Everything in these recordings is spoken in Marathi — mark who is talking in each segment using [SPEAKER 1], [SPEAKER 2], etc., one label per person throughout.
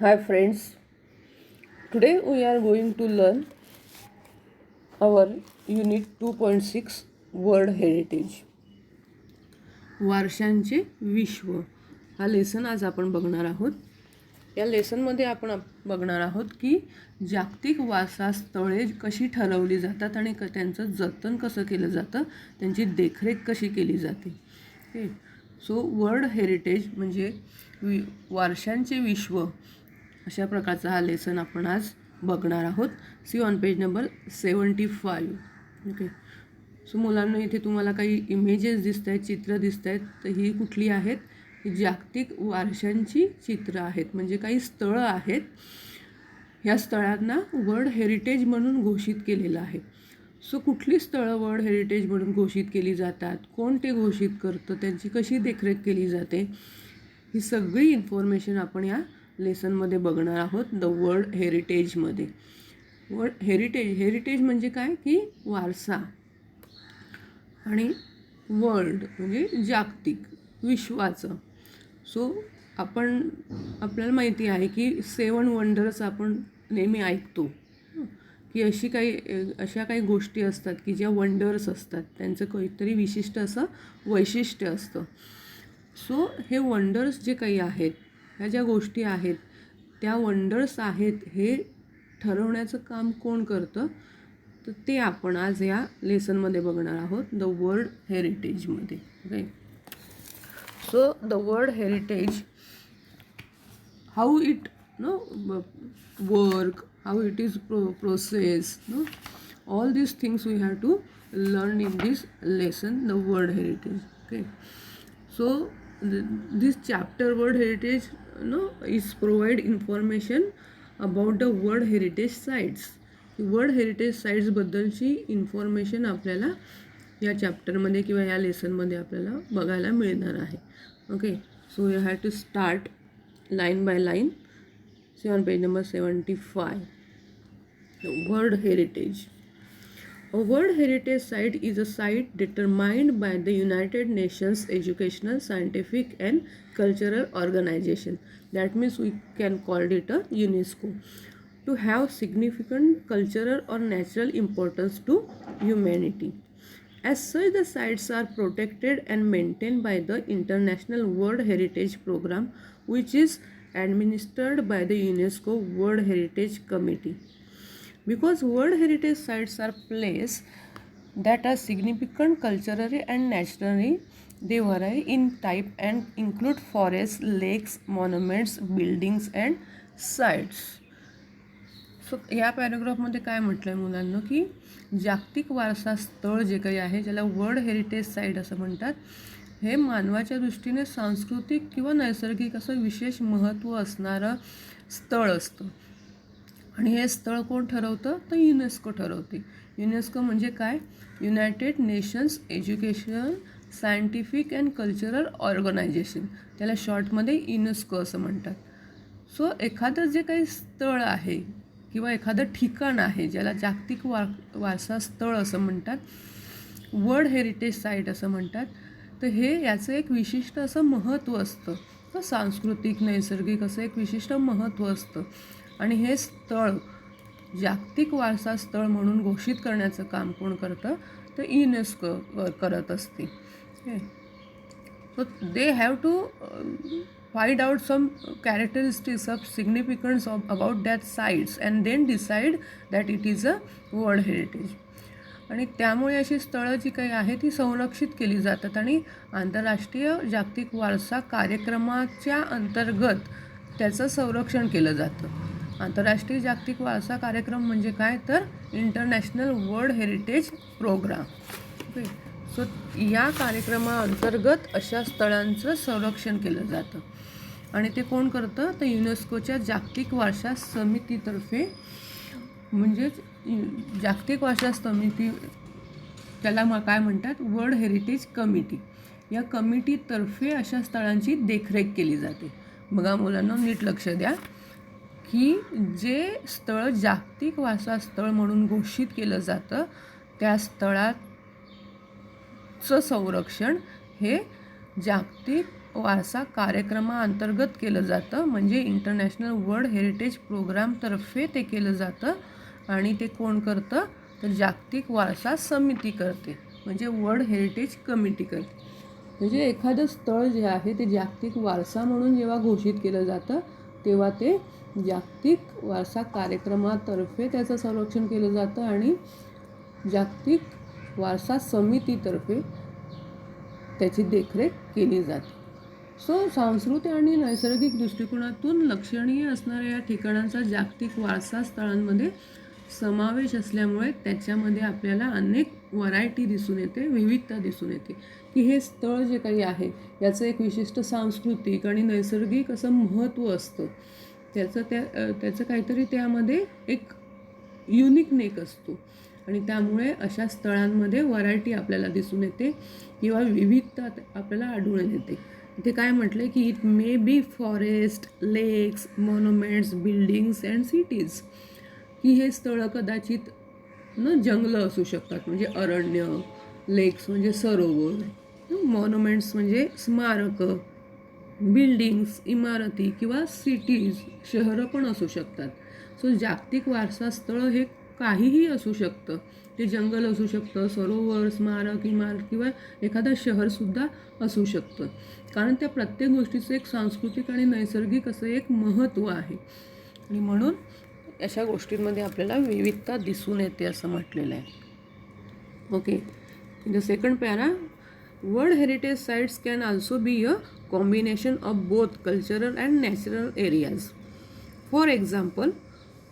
[SPEAKER 1] Hi friends, today we are going to learn our Unit 2.6 World Heritage. वारशांचे विश्व हा लेसन आज आपण बघणार आहोत. या लेसनमध्ये आपण बघणार आहोत की जागतिक वारसा स्थळे कशी ठरवली जातात आणि त्यांचं जतन कसं केलं जातं, त्यांची देखरेख कशी केली जाते. ओके, सो वर्ल्ड हेरिटेज म्हणजे वारशांचे विश्व अशा प्रकारचा हा लेसन आपण आज बघणार आहोत. See on page number 75. Okay, so मुलांना इथे तुम्हाला काही इमेजेस दिसत आहेत, चित्र दिसत आहेत. तर ही कुठली आहेत? जागतिक वारशांची चित्र आहेत, म्हणजे काही स्थळं आहेत. ह्या स्थळांना वर्ल्ड हेरिटेज म्हणून घोषित केलेलं आहे. सो कुठली स्थळं वर्ल्ड हेरिटेज म्हणून घोषित केली जातात, कोण ते घोषित करतं, त्यांची कशी देखरेख केली जाते, ही सगळी इन्फॉर्मेशन आपण या लेसनमध्ये बघणार आहोत. द वर्ल्ड हेरिटेजमध्ये वर्ल्ड हेरिटेज म्हणजे काय की वारसा, आणि वर्ल्ड म्हणजे जागतिक, विश्वाचं. सो आपल्याला माहिती आहे की 7 वंडर्स आपण नेहमी ऐकतो की अशा काही गोष्टी असतात की ज्या वंडर्स असतात, त्यांचं काहीतरी विशिष्ट असं वैशिष्ट्य असतं. सो हे वंडर्स जे काही आहेत, ह्या ज्या गोष्टी आहेत त्या वंडर्स आहेत हे ठरवण्याचं काम कोण करतं, तर ते आपण आज या लेसनमध्ये बघणार आहोत, द वर्ल्ड हेरिटेजमध्ये. Okay, so the world heritage, how it work, how it is process, all these things we have to learn in this lesson, the world heritage. Okay, so this chapter world heritage is provide information about the world heritage sites. World heritage sites बद्दलची इन्फॉर्मेशन आपल्याला या चॅप्टरमध्ये किंवा या लेसनमध्ये आपल्याला बघायला मिळणार आहे. Okay, so you have to start line by line. See on page number 75. World heritage. A World Heritage Site is a site determined by the United Nations Educational, Scientific and Cultural Organization. That means we can call it a UNESCO. To have significant cultural or natural importance to humanity. As such, the sites are protected and maintained by the International World Heritage Program, which is administered by the UNESCO World Heritage Committee. Because World Heritage Sites are places that are significant culturally and naturally, they vary in type and include forests, lakes, monuments, buildings and sites. So या पॅराग्राफमध्ये काय म्हटलं आहे मुलांना की जागतिक वारसा स्थळ जे काही आहे, ज्याला वर्ल्ड हेरिटेज साईट असं म्हणतात, हे मानवाच्या दृष्टीने सांस्कृतिक किंवा नैसर्गिक असं विशेष महत्त्व असणारं स्थळ असतं. आणि हे स्थळ कोण ठरवतं, तर युनेस्को ठरवते. युनेस्को म्हणजे काय? United nations educational, scientific and cultural organisation, त्याला शॉर्टमध्ये युनेस्को असं म्हणतात. सो एखादं जे काही स्थळ आहे किंवा एखादं ठिकाण आहे ज्याला जागतिक वारसा स्थळ असं म्हणतात, वर्ल्ड हेरिटेज साईट असं म्हणतात, तर हे याचं एक विशिष्ट असं महत्त्व असतं. तर सांस्कृतिक, नैसर्गिक असं एक विशिष्ट महत्त्व असतं. आणि हे स्थळ जागतिक वारसा स्थळ म्हणून घोषित करण्याचं काम कोण करतं, तर युनेस्को करत असते. So they have to find out some characteristics of significance about that sites and then decide that it is a world heritage. आणि त्यामुळे अशी स्थळं जी काही आहेत ती संरक्षित केली जातात आणि आंतरराष्ट्रीय जागतिक वारसा कार्यक्रमाच्या अंतर्गत त्याचं संरक्षण केलं जातं. आंतरराष्ट्रीय जागतिक वारसा कार्यक्रम म्हणजे काय, तर international world heritage programme. Okay, so या कार्यक्रमाअंतर्गत अशा स्थळांचं संरक्षण केलं जातं. आणि ते कोण करतं, तर युनेस्कोच्या जागतिक वारसा समितीतर्फे, म्हणजेच जागतिक वारसा समिती, त्याला काय म्हणतात, वर्ल्ड हेरिटेज कमिटी. या कमिटीतर्फे अशा स्थळांची देखरेख केली जाते. बघा मुलांना, नीट लक्ष द्या की जे स्थळ जागतिक वारसा स्थळ म्हणून घोषित केलं जातं त्या स्थळाचं संरक्षण हे जागतिक वारसा कार्यक्रमाअंतर्गत केलं जातं, म्हणजे इंटरनॅशनल वर्ल्ड हेरिटेज प्रोग्रामतर्फे ते केलं जातं. आणि ते कोण करतं तर जागतिक वारसा समिती करते, म्हणजे वर्ल्ड हेरिटेज कमिटी करते. म्हणजे एखादं स्थळ जे आहे ते जागतिक वारसा म्हणून जेव्हा घोषित केलं जातं तेव्हा ते जागतिक वारसा कार्यक्रमातर्फे त्याचं संरक्षण केलं जातं आणि जागतिक वारसा समितीतर्फे त्याची देखरेख केली जाते. सो सांस्कृतिक आणि नैसर्गिक दृष्टिकोनातून लक्षणीय असणाऱ्या या ठिकाणांचा जागतिक वारसा स्थळांमध्ये समावेश असल्यामुळे त्याच्यामध्ये आपल्याला अनेक व्हरायटी दिसून येते, विविधता दिसून येते की हे स्थळ जे काही आहे याचं एक विशिष्ट सांस्कृतिक आणि नैसर्गिक असं महत्त्व असतं. त्याचं काहीतरी त्यामध्ये एक युनिकनेस असतो आणि त्यामुळे अशा स्थळांमध्ये व्हरायटी आपल्याला दिसून येते किंवा विविधता आपल्याला आढळून येते. इथे काय म्हटलं की इट मे बी फॉरेस्ट, लेक्स, मॉन्युमेंट्स, बिल्डिंग्स अँड सिटीज, की हे स्थळं कदाचित जंगलं असू शकतात म्हणजे अरण्य, लेक्स म्हणजे सरोवर, मॉन्युमेंट्स म्हणजे स्मारकं, बिल्डिंग्स इमारती किंवा सिटीज शहरं पण असू शकतात. सो जागतिक वारसा स्थळ हे काहीही असू शकतं. ते जंगल असू शकतं, सरोवर, स्मारक, इमारत किंवा एखादं शहरसुद्धा असू शकतं. कारण त्या प्रत्येक गोष्टीचं एक सांस्कृतिक आणि नैसर्गिक असं एक महत्त्व आहे आणि म्हणून अशा गोष्टींमध्ये आपल्याला विविधता दिसून येते असं म्हटलेलं आहे. Okay, in the second para, world heritage sites can also be a combination of both cultural and natural areas. For example,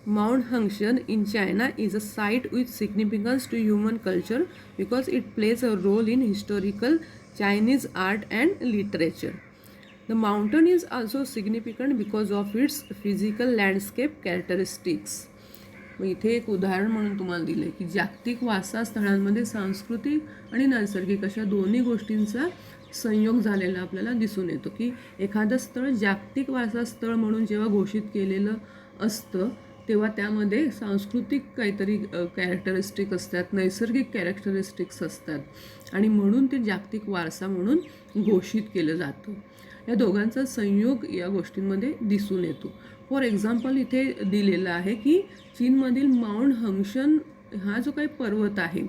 [SPEAKER 1] Mount Hengshan in China is a site with significance to human culture because it plays a role in historical Chinese art and literature. The mountain is also significant because of its physical landscape characteristics. मग इथे एक उदाहरण म्हणून तुम्हाला दिलं आहे की जागतिक वारसा स्थळांमध्ये सांस्कृतिक आणि नैसर्गिक अशा दोन्ही गोष्टींचा संयोग झालेला आपल्याला दिसून येतो की एखादं स्थळ जागतिक वारसा स्थळ म्हणून जेव्हा घोषित केलेलं असतं तेव्हा त्यामध्ये सांस्कृतिक काहीतरी कॅरेक्टरिस्टिक असतात, नैसर्गिक कॅरेक्टरिस्टिक्स असतात आणि म्हणून ते जागतिक वारसा म्हणून घोषित केलं जातं. या दोघांचा संयोग या गोष्टींमध्ये दिसून येतो. फॉर एक्झाम्पल इथे दिलेलं आहे की चीनमधील माउंट हंगशन हा जो काही पर्वत आहे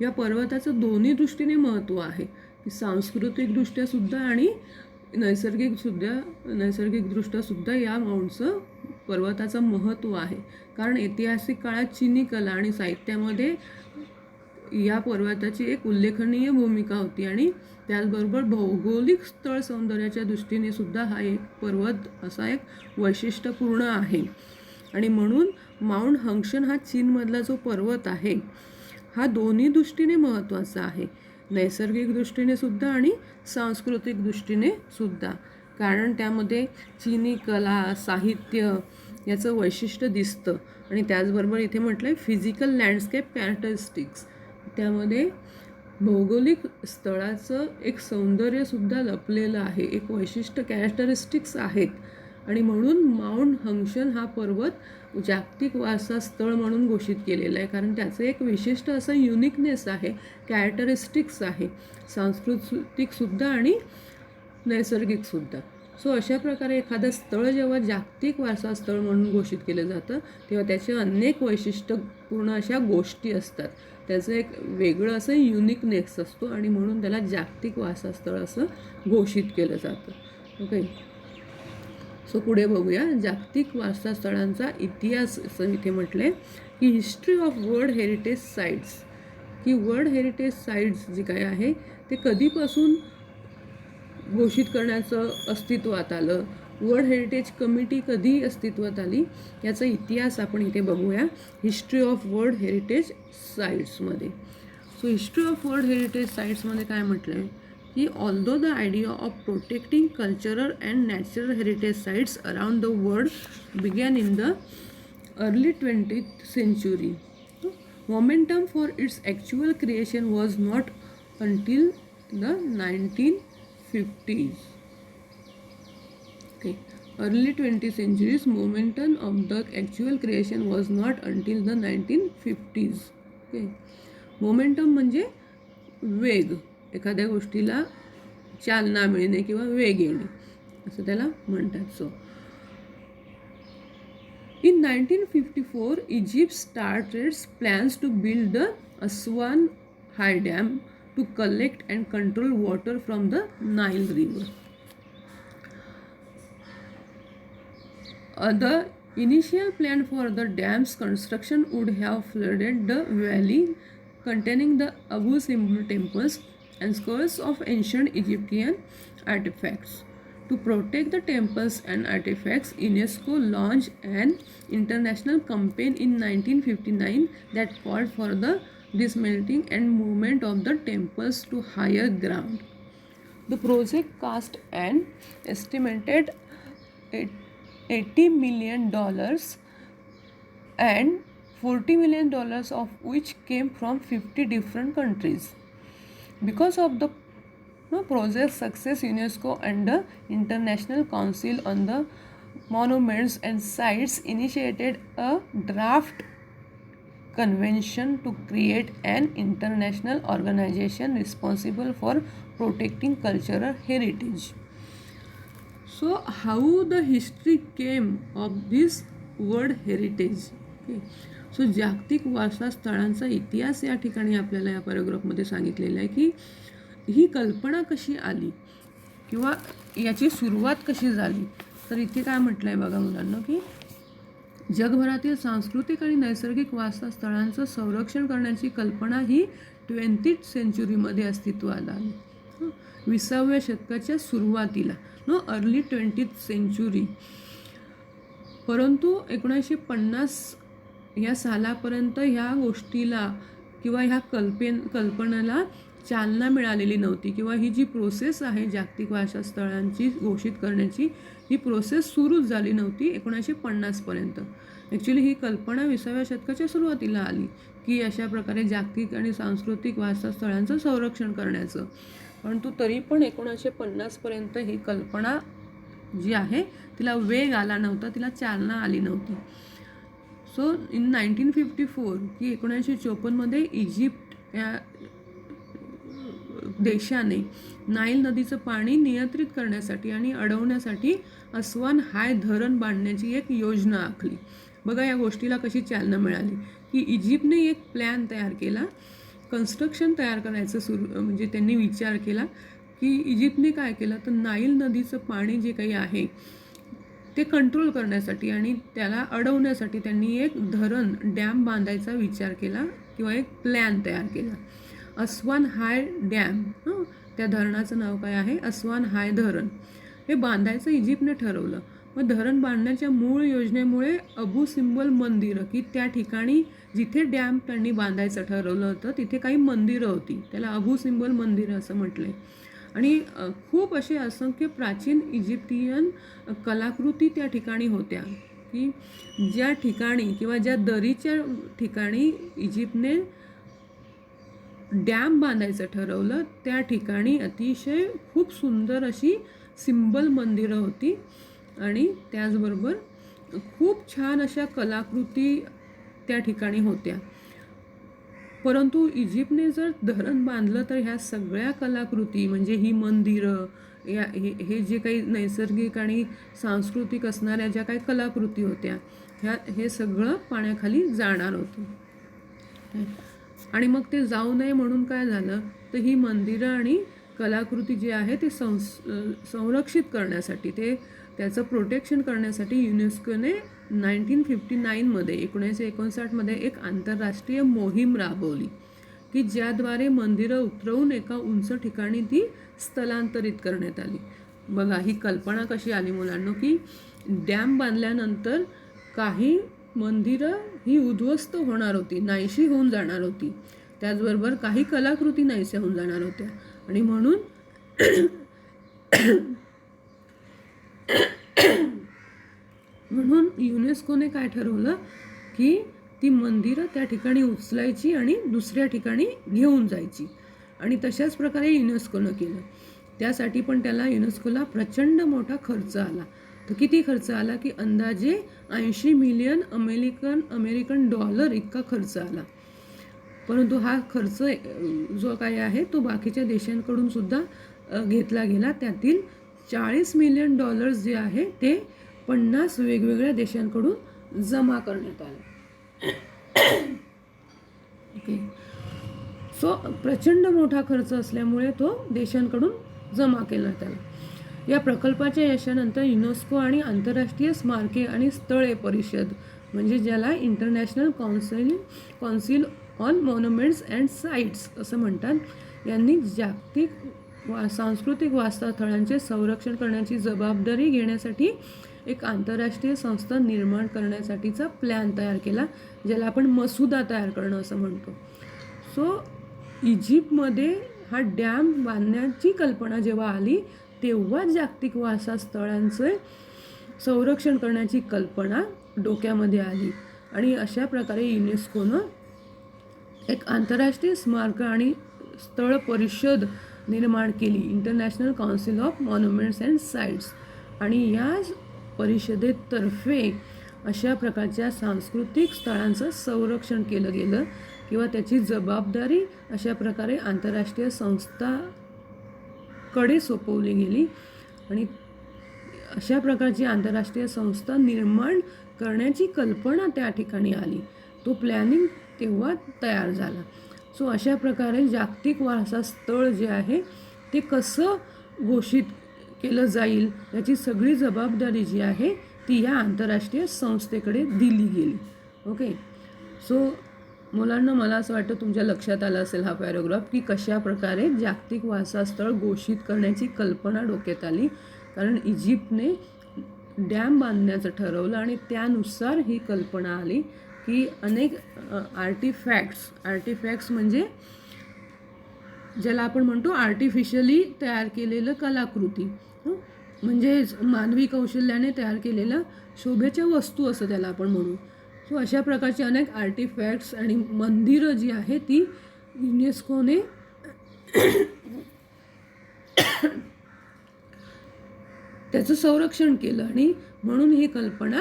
[SPEAKER 1] या पर्वताचं दोन्ही दृष्टीने महत्त्व आहे, सांस्कृतिकदृष्ट्यासुद्धा आणि नैसर्गिकदृष्ट्यासुद्धा या माउंटचं पर्वताचं महत्त्व आहे. कारण ऐतिहासिक काळात चीनी कला आणि साहित्यामध्ये या पर्वताची एक उल्लेखनीय भूमिका होती आणि त्याचबरोबर भौगोलिक स्थळ सौंदर्याच्या दृष्टीने सुद्धा हा एक पर्वत असा एक वैशिष्ट्यपूर्ण आहे आणि म्हणून माउंट हंगशन हा चीनमधला जो पर्वत आहे हा दोन्ही दृष्टीने महत्त्वाचा आहे, नैसर्गिक दृष्टीने सुद्धा आणि सांस्कृतिक दृष्टीने सुद्धा. कारण त्यामध्ये चीनी कला, साहित्य याचं वैशिष्ट्य दिसतं आणि त्याचबरोबर इथे म्हटलं आहे फिजिकल लँडस्केप कॅरेक्टरिस्टिक्स, त्यामध्ये भौगोलिक स्थळाचं एक सौंदर्यसुद्धा लपलेलं आहे, एक वैशिष्ट्य कॅरेक्टरिस्टिक्स आहेत आणि म्हणून माउंट हंगशन हा पर्वत जागतिक वारसा स्थळ म्हणून घोषित केलेला आहे. कारण त्याचं एक विशिष्ट असं युनिकनेस आहे, कॅरेक्टरिस्टिक्स आहे, सांस्कृतिकसुद्धा आणि नैसर्गिकसुद्धा. सो अशा प्रकारे एखादं स्थळ जेव्हा जागतिक वारसा स्थळ म्हणून घोषित केलं जातं तेव्हा त्याचे अनेक वैशिष्ट्यपूर्ण अशा गोष्टी असतात, त्याचं एक वेगळं असं युनिकनेस असतो आणि म्हणून त्याला जागतिक वारसा स्थळ असं घोषित केलं जातं. ओके, सो पुढे बघूया जागतिक वारसा स्थळांचा इतिहास. असं इथे म्हटलं आहे की history of world heritage sites, की वर्ल्ड हेरिटेज साईट्स जे काय आहे ते कधीपासून घोषित करण्याचं अस्तित्वात आलं, वर्ल्ड हेरिटेज कमिटी कधी अस्तित्वात आली याचा इतिहास आपण इथे बघूया हिस्ट्री ऑफ वर्ल्ड हेरिटेज साईट्समध्ये. So history of world heritage साईट्समध्ये काय म्हटलं आहे की although the idea of protecting cultural and natural heritage sites around the world began in the early 20th century, momentum for its actual creation was not until the 1950s. Okay, early 20th century's momentum of the actual creation was not until the 1950s. Okay, momentum म्हणजे वेग, एखाद्या गोष्टीला चालना मिळणे किंवा वेग येणे असं त्याला म्हणतात. So in 1954 Egypt started plans to build the Aswan High Dam to collect and control water from the Nile River. The initial plan for the dam's construction would have flooded the valley containing the Abu Simbel temples and scores of ancient Egyptian artifacts. To protect the temples and artifacts, UNESCO launched an international campaign in 1959 that called for the dismantling and movement of the temples to higher ground. The project cost an estimated $80 million and $40 million of which came from 50 different countries. Because of the project success, UNESCO and the International Council on the Monuments and Sites initiated a draft convention to create an international organization responsible for protecting cultural heritage. So how the history came of this World Heritage? Okay. So जागतिक वारसा स्थळांचा इतिहास या ठिकाणी आपल्याला या पॅराग्राफमध्ये सांगितलेला आहे की ही कल्पना कशी आली किंवा याची सुरुवात कशी झाली. तर इथे काय म्हटलं आहे बघा मुलांना की जगभरातील सांस्कृतिक आणि नैसर्गिक वारसा स्थळांचं संरक्षण करण्याची कल्पना ही 20th सेंचुरीमध्ये अस्तित्वात आली. 20व्या शतकाच्या सुरुवातीला अर्ली 20th सेंचुरी. परंतु 1950 या सालापर्यंत ह्या गोष्टीला किंवा ह्या कल्पनेला चालना मिळालेली नव्हती किंवा ही जी प्रोसेस आहे जागतिक वारसा स्थळांची घोषित करण्याची ही प्रोसेस सुरूच झाली नव्हती 1950पर्यंत. ॲक्च्युली ही कल्पना 20व्या शतकाच्या सुरुवातीला आली की अशा प्रकारे जागतिक आणि सांस्कृतिक वारसा स्थळांचं संरक्षण करण्याचं. परंतु तरी पण 1950पर्यंत ही कल्पना जी आहे तिला वेग आला नव्हता, तिला चालना आली नव्हती. सो इन 1954 की 1954मध्ये इजिप्त या देशाने नाईल नदीचं पाणी नियंत्रित करण्यासाठी आणि अडवण्यासाठी अस्वान हाय धरण बांधण्याची एक योजना आखली. बघा या गोष्टीला कशी चालना मिळाली की इजिप्तने एक प्लॅन तयार केला, कन्स्ट्रक्शन तयार करायचं म्हणजे त्यांनी विचार केला की इजिप्तने काय केलं तर नाईल नदीचं पाणी जे काही आहे ते कंट्रोल करण्यासाठी आणि त्याला अडवण्यासाठी त्यांनी एक धरण डॅम बांधायचा विचार केला किंवा एक प्लॅन तयार केला. अस्वान हाय डॅम, त्या धरणाचं नाव काय आहे अस्वान हाय धरण. हे बांधायचं इजिप्तने ठरवलं. मग धरण बांधण्याच्या मूळ योजनेमुळे अबू सिम्बल मंदिरं की त्या ठिकाणी जिथे डॅम त्यांनी बांधायचं ठरवलं होतं तिथे काही मंदिरं होती, त्याला अबू सिम्बल मंदिरं असं म्हटलं आहे. आणि खूप असे असंख्य प्राचीन इजिप्तियन कलाकृती त्या ठिकाणी होत्या की ज्या ठिकाणी किंवा ज्या दरीच्या ठिकाणी इजिप्तने डॅम बांधायचं ठरवलं त्या ठिकाणी अतिशय खूप सुंदर अशी सिम्बल मंदिरं होती आणि त्याचबरोबर खूप छान अशा कलाकृती त्या ठिकाणी होत्या. परंतु इजिप्तने जर धरण बांधलं तर ह्या सगळ्या कलाकृती म्हणजे ही मंदिरं हे जे काही नैसर्गिक आणि सांस्कृतिक असणाऱ्या ज्या काही कलाकृती होत्या हे सगळं पाण्याखाली जाणार होतं. आणि मग ते जाऊ नये म्हणून काय झालं तर ही मंदिरं आणि कलाकृती जी आहे ते संरक्षित करण्यासाठी त्याचं प्रोटेक्शन करण्यासाठी युनेस्कोने 1959मध्ये 1959मध्ये एक आंतरराष्ट्रीय मोहीम राबवली की ज्याद्वारे मंदिरं उतरवून एका उंच ठिकाणी ती स्थलांतरित करण्यात आली. बघा ही कल्पना कशी आली मुलांनो की डॅम बांधल्यानंतर काही मंदिरं ही उद्ध्वस्त होणार होती, नाहीशी होऊन जाणार होती, त्याचबरोबर काही कलाकृती नाहीशा होऊन जाणार होत्या आणि म्हणून युनेस्कोने काय ठरवलं की ती मंदिरं त्या ठिकाणी उचलायची आणि दुसऱ्या ठिकाणी घेऊन जायची आणि तशाच प्रकारे युनेस्कोनं केलं. त्यासाठी पण त्याला युनेस्कोला प्रचंड मोठा खर्च आला. तर किती खर्च आला की अंदाजे 80 मिलियन अमेरिकन डॉलर इतका खर्च आला. परंतु हा खर्च जो काय आहे तो बाकीच्या देशांकडून सुद्धा घेतला गेला. त्यातील $40 मिलियन जे आहे ते 50 वेगवेगळ्या देशांकडून जमा करण्यात आले. ओके. सो प्रचंड मोठा खर्च असल्यामुळे तो देशांकडून जमा करण्यात आला. या प्रकल्पाच्या यशानंतर युनेस्को आणि आंतरराष्ट्रीय स्मारके आणि स्थळे परिषद म्हणजे ज्याला international council on monuments and sites असं म्हणतात, यांनी जागतिक सांस्कृतिक वारसास्थळांचे संरक्षण करण्याची जबाबदारी घेण्यासाठी एक आंतरराष्ट्रीय संस्था निर्माण करण्यासाठीचा प्लॅन तयार केला, ज्याला आपण मसुदा तयार करणं असं म्हणतो. सो इजिप्तमध्ये हा डॅम बांधण्याची कल्पना जेव्हा आली तेव्हा जागतिक वारसास्थळांचे संरक्षण करण्याची कल्पना डोक्यामध्ये आली आणि अशा प्रकारे युनेस्कोनं एक आंतरराष्ट्रीय स्मारक आणि स्थळ परिषद निर्माण केली, international council of monuments and sites. आणि या परिषदेतर्फे अशा प्रकारच्या सांस्कृतिक स्थळांचं संरक्षण केलं गेलं किंवा त्याची जबाबदारी अशा प्रकारे आंतरराष्ट्रीय संस्थाकडे सोपवली गेली आणि अशा प्रकारची आंतरराष्ट्रीय संस्था निर्माण करण्याची कल्पना त्या ठिकाणी आली. तो प्लॅनिंग तेव्हा तयार झाला. सो अशा प्रकारे जागतिक वारसा स्थळ जे आहे ते कसं घोषित केलं जाईल याची सगळी जबाबदारी जी आहे ती या आंतरराष्ट्रीय संस्थेकडे दिली गेली. ओके. सो मुलांना मला असं वाटतं तुमच्या लक्षात आलं असेल हा पॅराग्राफ की कशा प्रकारे जागतिक वारसास्थळ घोषित करण्याची कल्पना डोक्यात आली, कारण इजिप्तने डॅम बांधण्याचं ठरवलं आणि त्यानुसार ही कल्पना आली की अनेक आर्टिफॅक्ट्स म्हणजे ज्याला आपण म्हणतो आर्टिफिशियली तयार केलेलं कलाकृती, म्हणजे मानवी कौशल्याने तयार केलेल्या शोभेच्या वस्तू असं त्याला आपण म्हणू. सो अशा प्रकारचे अनेक आर्टिफॅक्ट्स आणि मंदिरं जी आहे ती युनेस्कोने त्याचं संरक्षण केलं आणि म्हणून ही कल्पना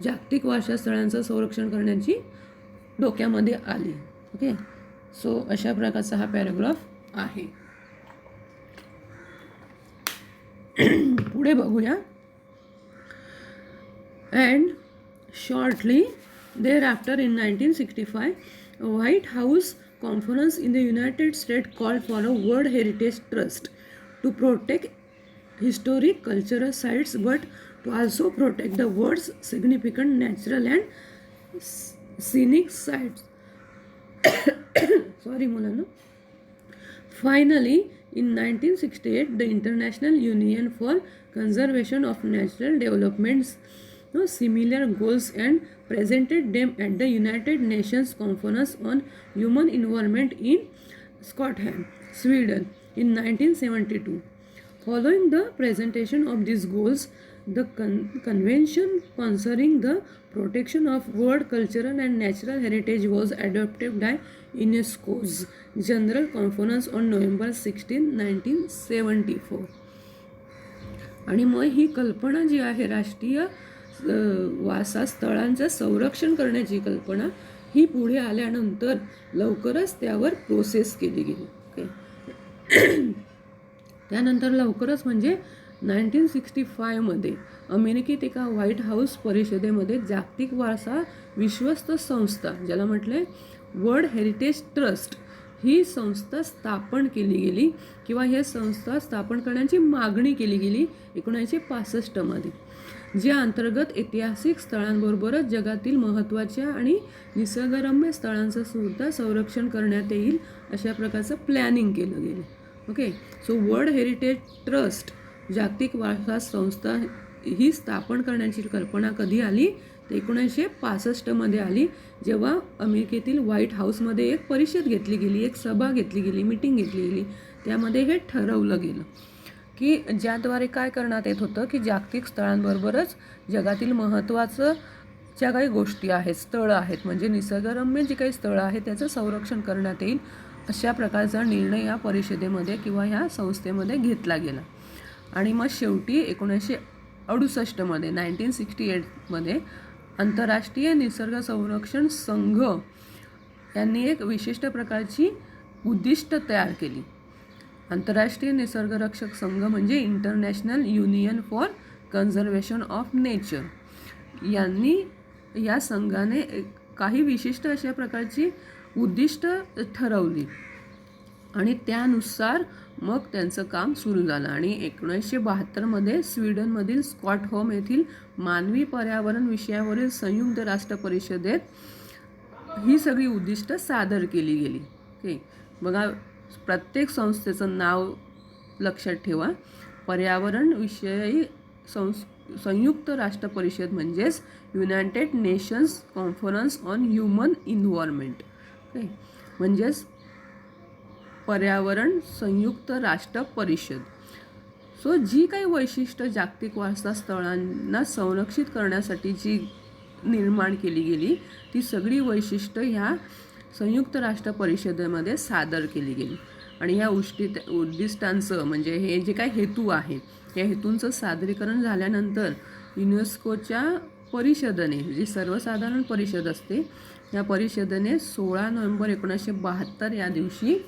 [SPEAKER 1] जागतिक वारसास्थळांचं संरक्षण करण्याची डोक्यामध्ये आली. ओके. सो अशा प्रकारचा हा पॅराग्राफ आहे. पुढे बघूया. And shortly thereafter in 1965 a White House conference in the United States called for a World Heritage Trust to protect historic cultural sites but to also protect the world's significant natural and scenic sites. Sorry मुलांना. Finally in 1968 the International Union for Conservation of Natural Development's similar goals and presented them at the United Nations Conference on Human Environment in Stockholm, Sweden in 1972. Following the presentation of these goals, the convention concerning the protection of world cultural and natural heritage was adopted by UNESCO's General Conference on November 16, 1974. आणि मग ही कल्पना जी आहे राष्ट्रीय वारसास्थळांचं संरक्षण करण्याची कल्पना ही पुढे आल्यानंतर लवकरच त्यावर प्रोसेस केली गेली. ओके. त्यानंतर लवकरच म्हणजे 1965मध्ये अमेरिकेत एका व्हाईट हाऊस परिषदेमध्ये जागतिक वारसा विश्वस्त संस्था ज्याला म्हटलंय वर्ल्ड हेरिटेज ट्रस्ट ही संस्था स्थापन केली गेली किंवा ही संस्था स्थापन करण्याची मागणी केली गेली 1965मध्ये, ज्या अंतर्गत ऐतिहासिक स्थळांबरोबरच जगातील महत्त्वाच्या आणि निसर्गरम्य स्थळांचं सुद्धा संरक्षण करण्यात येईल अशा प्रकारचं प्लॅनिंग केलं गेलं. Okay. So world heritage trust जागतिक वारसा संस्था ही स्थापन करण्याची कल्पना कधी आली तर 1965मध्ये आली, जेव्हा अमेरिकेतील व्हाईट हाऊसमध्ये एक परिषद घेतली गेली, एक सभा घेतली गेली, मीटिंग घेतली गेली. त्यामध्ये हे ठरवलं गेलं की ज्याद्वारे काय करण्यात येत होतं की जागतिक स्थळांबरोबरच जगातील महत्त्वाचं ज्या काही गोष्टी आहेत, स्थळं आहेत, म्हणजे निसर्गरम्य जी काही स्थळं आहेत त्याचं संरक्षण करण्यात येईल अशा प्रकारचा निर्णय या परिषदेमध्ये किंवा ह्या संस्थेमध्ये घेतला गेला. आणि मग शेवटी 1968मध्ये 1968मध्ये आंतरराष्ट्रीय निसर्ग संरक्षण संघ यांनी एक विशिष्ट प्रकारची उद्दिष्ट तयार केली आंतरराष्ट्रीय निसर्गरक्षक संघ म्हणजे international union for conservation of nature यांनी या संघाने काही विशिष्ट अशा प्रकारची उद्दिष्ट ठरवली आणि त्यानुसार मग त्यांचं काम सुरू झालं आणि 1972मध्ये स्वीडनमधील स्टॉकहोम येथील मानवी पर्यावरण विषयावरील संयुक्त राष्ट्र परिषदेत ही सगळी उद्दिष्ट सादर केली गेली. ओके, बघा प्रत्येक संस्थेचं नाव लक्षात ठेवा. पर्यावरण विषयी संयुक्त राष्ट्र परिषद म्हणजेच United nations conference on human environment. Okay, म्हणजेच पर्यावरण संयुक्त राष्ट्र परिषद. सो जी काही वैशिष्ट्य जागतिक वारसा स्थळांना संरक्षित करण्यासाठी जी निर्माण केली गेली ती सगळी वैशिष्ट्य ह्या संयुक्त राष्ट्र परिषदेमध्ये सादर केली गेली आणि ह्या उद्दिष्टांचं म्हणजे हे जे काही हेतू आहे या हेतूंचं सादरीकरण झाल्यानंतर युनेस्कोच्या परिषदेने जी सर्वसाधारण परिषद असते या परिषदेने 16 नोव्हेंबर 1972 या दिवशी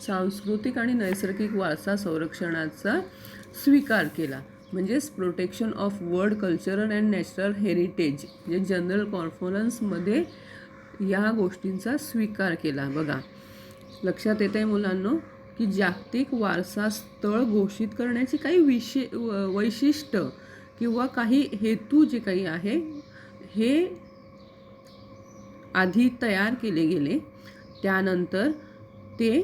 [SPEAKER 1] सांस्कृतिक आणि नैसर्गिक वारसा संरक्षणाचा स्वीकार केला. म्हणजेच protection of world cultural and natural heritage म्हणजे जनरल कॉन्फरन्समध्ये या गोष्टींचा स्वीकार केला. बघा लक्षात येत आहे मुलांनो की जागतिक वारसा स्थळ घोषित करण्याची काही वैशिष्ट्य किंवा काही हेतू जे काही आहे हे आधी तयार केले गेले. त्यानंतर ते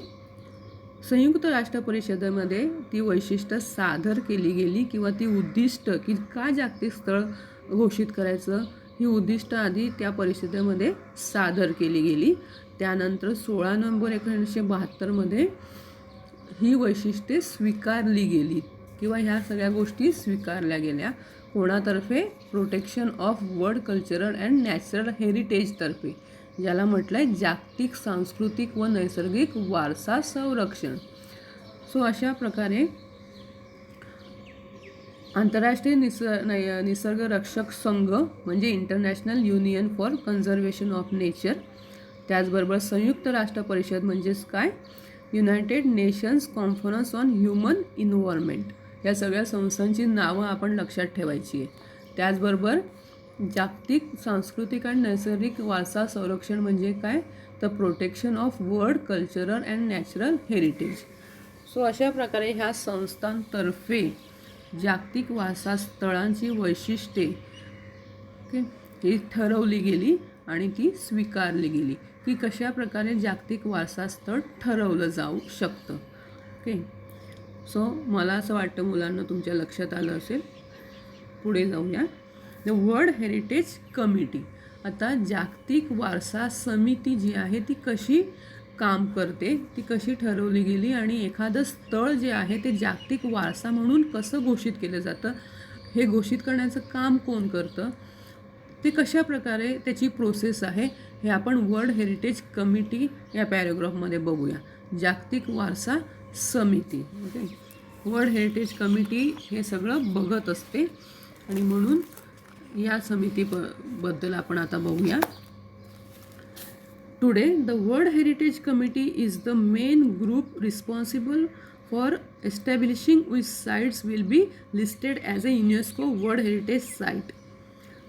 [SPEAKER 1] संयुक्त राष्ट्र परिषदेमध्ये ती वैशिष्ट्य सादर केली गेली किंवा ती उद्दिष्ट की का जागतिक स्थळ घोषित करायचं ही उद्दिष्ट आधी त्या परिषदेमध्ये सादर केली गेली. त्यानंतर 16 नोव्हेंबर 1972मध्ये ही वैशिष्ट्ये स्वीकारली गेली किंवा ह्या सगळ्या गोष्टी स्वीकारल्या गेल्या. कोणातर्फे? Protection of world cultural and natural हेरिटेजतर्फे, ज्याला म्हटलं आहे जागतिक सांस्कृतिक व नैसर्गिक वारसा संरक्षण. सो अशा प्रकारे आंतरराष्ट्रीय निसर्गरक्षक संघ म्हणजे international union for conservation of nature, त्याचबरोबर संयुक्त राष्ट्र परिषद म्हणजेच काय United nations conference on human environment, या सगळ्या संस्थांची नावं आपण लक्षात ठेवायची आहे. त्याचबरोबर जागतिक सांस्कृतिक आणि नैसर्गिक वारसा संरक्षण म्हणजे काय तर protection of world cultural and natural heritage. So अशा प्रकारे ह्या संस्थांतर्फे जागतिक वारसा स्थळांची वैशिष्ट्ये ही ठरवली गेली आणि ती स्वीकारली गेली की कशा प्रकारे जागतिक वारसा स्थळ ठरवलं जाऊ शकतं. ओके, सो मला असं वाटतं मुलांना तुमच्या लक्षात आलं असेल. पुढे जाऊया. The world heritage committee. आता जागतिक वारसा समिती जी आहे ती कशी काम करते, ती कशी ठरवली गेली आणि एखादं स्थळ जे आहे ते जागतिक वारसा म्हणून कसं घोषित केलं जातं, हे घोषित करण्याचं काम कोण करतं, ते कशा प्रकारे त्याची प्रोसेस आहे हे आपण वर्ल्ड हेरिटेज कमिटी या पॅरेग्राफमध्ये बघूया. जागतिक वारसा समिती. ओके, वर्ल्ड हेरिटेज कमिटी हे सगळं बघत असते आणि म्हणून या समितीबद्दल आपण आता बघूया. Today the world heritage committee is the main group responsible for establishing which sites will be listed as a UNESCO world heritage site.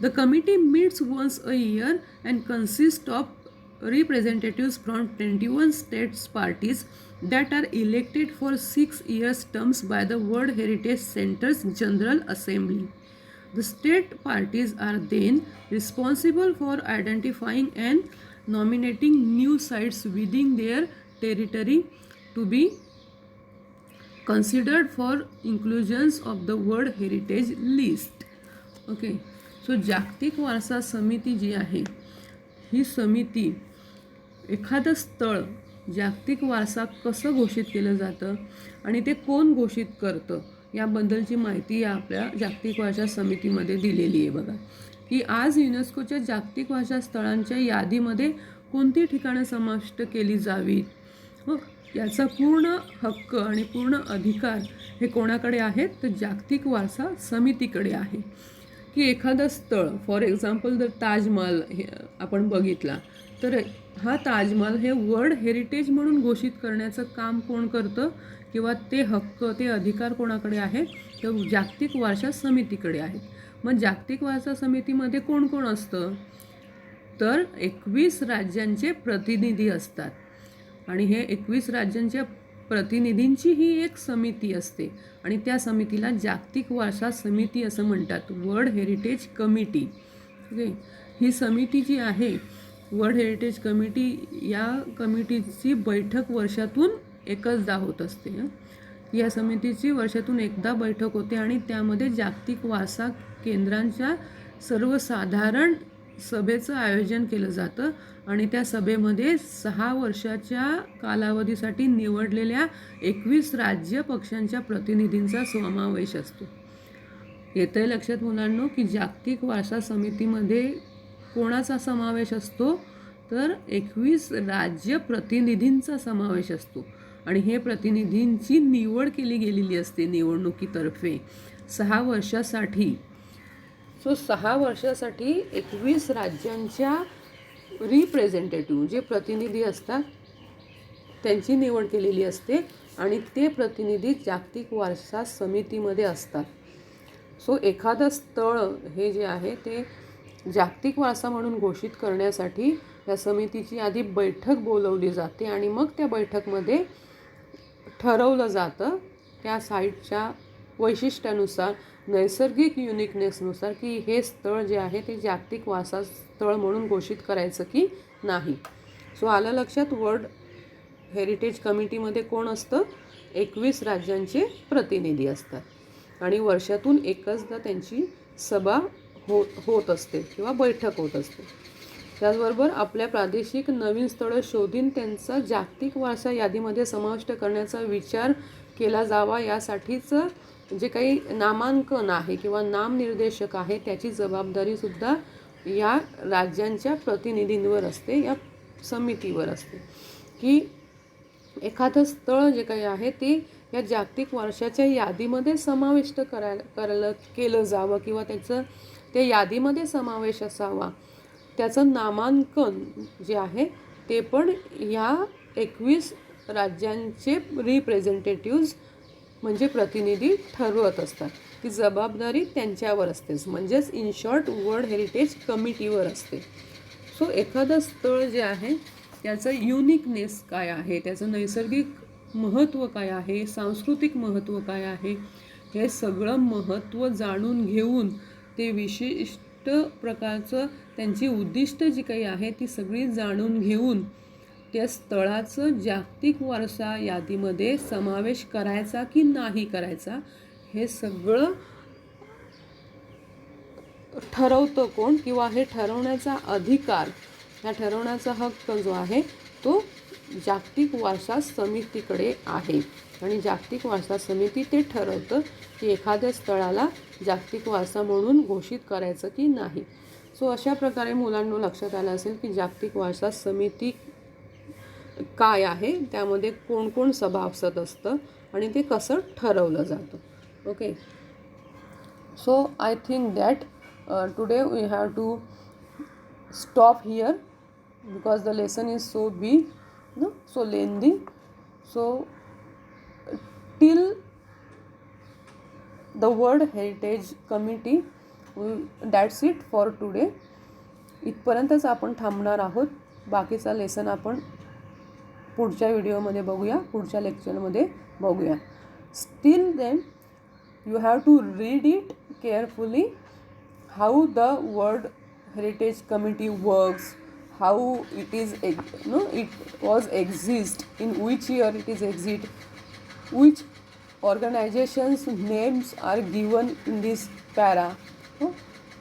[SPEAKER 1] The committee meets once a year and consists of representatives from 21 states parties that are elected for 6 years terms by the World Heritage Center's General Assembly. The state parties are then responsible for identifying and nominating new sites within their territory to be considered for inclusions of the World Heritage List. Okay. So जागतिक वारसा समिती जी आहे ही समिती एखादं स्थळ जागतिक वारसा कसं घोषित केलं जातं आणि ते कोण घोषित करतं याबद्दलची माहिती आपल्या जागतिक वारसा समितीमध्ये दिलेली आहे. बघा की आज युनेस्कोच्या जागतिक वारसा स्थळांच्या यादीमध्ये कोणती ठिकाणं समाविष्ट केली जावीत याचा पूर्ण हक्क आणि पूर्ण अधिकार हे कोणाकडे आहेत तर जागतिक वारसा समितीकडे आहे. की एखादं स्थळ फॉर एक्झाम्पल जर ताजमहल हे आपण बघितला तर हा ताजमहल हे वर्ल्ड हेरिटेज म्हणून घोषित करण्याचं काम कोण करतं किंवा ते हक्क, ते अधिकार कोणाकडे आहेत, तर जागतिक वारसा समितीकडे आहेत. मग जागतिक वारसा समितीमध्ये कोण कोण असतं, तर 21 राज्यांचे प्रतिनिधी असतात आणि हे 21 राज्यांच्या प्रतिनिधींची ही एक समिती असते आणि त्या समितीला जागतिक वारसा समिती असं म्हणतात, वर्ल्ड हेरिटेज कमिटी. ओके, ही समिती जी आहे वर्ल्ड हेरिटेज कमिटी, या कमिटीची बैठक वर्षातून एकचदा होत असते. या समितीची वर्षातून एकदा बैठक होते आणि त्यामध्ये जागतिक वारसा केंद्रांच्या सर्वसाधारण सभेचं आयोजन केलं जातं आणि त्या सभेमध्ये 6 वर्षाच्या कालावधीसाठी निवडलेल्या 21 राज्य पक्षांच्या प्रतिनिधींचा समावेश असतो. येतंय लक्षात मुलांनो की जागतिक वारसा समितीमध्ये कोणाचा समावेश असतो, तर 21 राज्य प्रतिनिधींचा समावेश असतो आणि हे प्रतिनिधींची निवड केली गेलेली असते निवडणुकीतर्फे 6 वर्षासाठी. सो 6 वर्षासाठी 21 राज्यांच्या रिप्रेझेंटेटिव्ह जे प्रतिनिधी असतात त्यांची निवड केलेली असते आणि ते प्रतिनिधी जागतिक वारसा समितीमध्ये असतात. सो एखादं स्थळ हे जे आहे ते जागतिक वारसा म्हणून घोषित करण्यासाठी या समितीची आधी बैठक बोलवली जाते आणि मग त्या बैठकमध्ये ठरवलं जातं त्या साईटच्या वैशिष्ट्यानुसार, नैसर्गिक युनिकनेसनुसार की हे स्थळ जे आहे ते जागतिक वारसा स्थळ म्हणून घोषित करायचं की नाही. सो आलं लक्षात, वर्ल्ड हेरिटेज कमिटीमध्ये कोण असतं, 21 राज्यांचे प्रतिनिधी असतात आणि वर्षातून एकचदा त्यांची सभा होत असते किंवा बैठक होत असते. त्याचबरोबर आपल्या प्रादेशिक नवीन स्थळं शोधून त्यांचा जागतिक वारसा यादीमध्ये समाविष्ट करण्याचा विचार केला जावा यासाठीचं जे काही नामांकन आहे किंवा नामनिर्देशक आहे त्याची जबाबदारीसुद्धा या राज्यांच्या प्रतिनिधींवर असते, या समितीवर असते की एखादं स्थळ जे काही आहे ते या जागतिक वारशाच्या यादीमध्ये समाविष्ट केलं जावं किंवा त्याचं त्या यादीमध्ये समावेश असावा. त्याचं नामांकन जे आहे ते पण या 21 राज्यांचे रिप्रेझेंटेटिव्ज म्हणजे प्रतिनिधी ठरवत असतात. ती जबाबदारी त्यांच्यावर असतेच, म्हणजेच इन शॉर्ट वर्ल्ड हेरिटेज कमिटीवर असते. सो एखादं स्थळ जे आहे त्याचं युनिकनेस काय आहे, त्याचं नैसर्गिक महत्त्व काय आहे, सांस्कृतिक महत्त्व काय आहे, हे सगळं महत्त्व जाणून घेऊन ते विशिष्ट प्रकारचं त्यांची उद्दिष्ट जी काही आहे ती सगळी जाणून घेऊन त्या स्थळाचं जागतिक वारसा यादीमध्ये समावेश करायचा की नाही करायचा हे सगळं ठरवतं कोण, किंवा हे ठरवण्याचा अधिकार, ह्या ठरवण्याचा हक्क जो आहे तो जागतिक वारसा समितीकडे आहे आणि जागतिक वारसा समिती ते ठरवतं की एखाद्या स्थळाला जागतिक वारसा म्हणून घोषित करायचं की नाही. सो अशा प्रकारे मुलांना लक्षात आलं असेल की जागतिक वारसा समिती काय आहे, त्यामध्ये कोण कोण सभासद असतं आणि ते कसं ठरवलं जातं. Okay, so I think that today we have to stop here because the lesson is so big, so lengthy. So till the World Heritage Committee, that's it for today. इथपर्यंतच आपण थांबणार आहोत. बाकीचा लेसन आपण पुढच्या व्हिडिओमध्ये बघूया, पुढच्या लेक्चरमध्ये बघूया. Still then you have to read it carefully, how the World Heritage Committee works, how it is, it was exist, in which year it is exist, which organizations names are given in this para.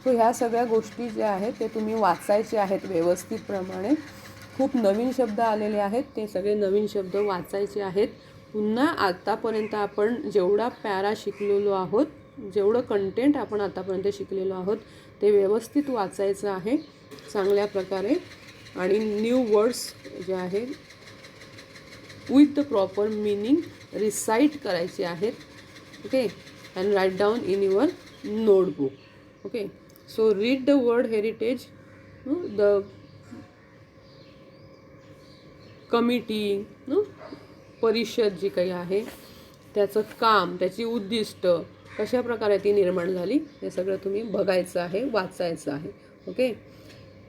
[SPEAKER 1] So ह्या सगळ्या गोष्टी ज्या आहेत ते तुम्ही वाचायचे आहेत व्यवस्थितप्रमाणे. खूप नवीन शब्द आलेले आहेत, ते सगळे नवीन शब्द वाचायचे आहेत. पुन्हा आतापर्यंत आपण जेवढा पॅरा शिकलेलो आहोत, जेवढं कंटेंट आपण आतापर्यंत शिकलेलो आहोत ते व्यवस्थित वाचायचं आहे चांगल्या प्रकारे आणि न्यू वर्ड्स जे आहेत with the proper meaning recite करायचे आहेत. Okay, and write down in your notebook. Okay, so read the world heritage, the committee, परिषद जी काही आहे त्याचं काम, त्याची उद्दिष्ट, कशा प्रकारे ती निर्माण झाली हे सगळं तुम्ही बघायचं आहे, वाचायचं आहे. Okay,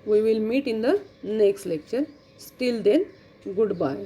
[SPEAKER 1] we will meet in the next lecture. Still then, good bye.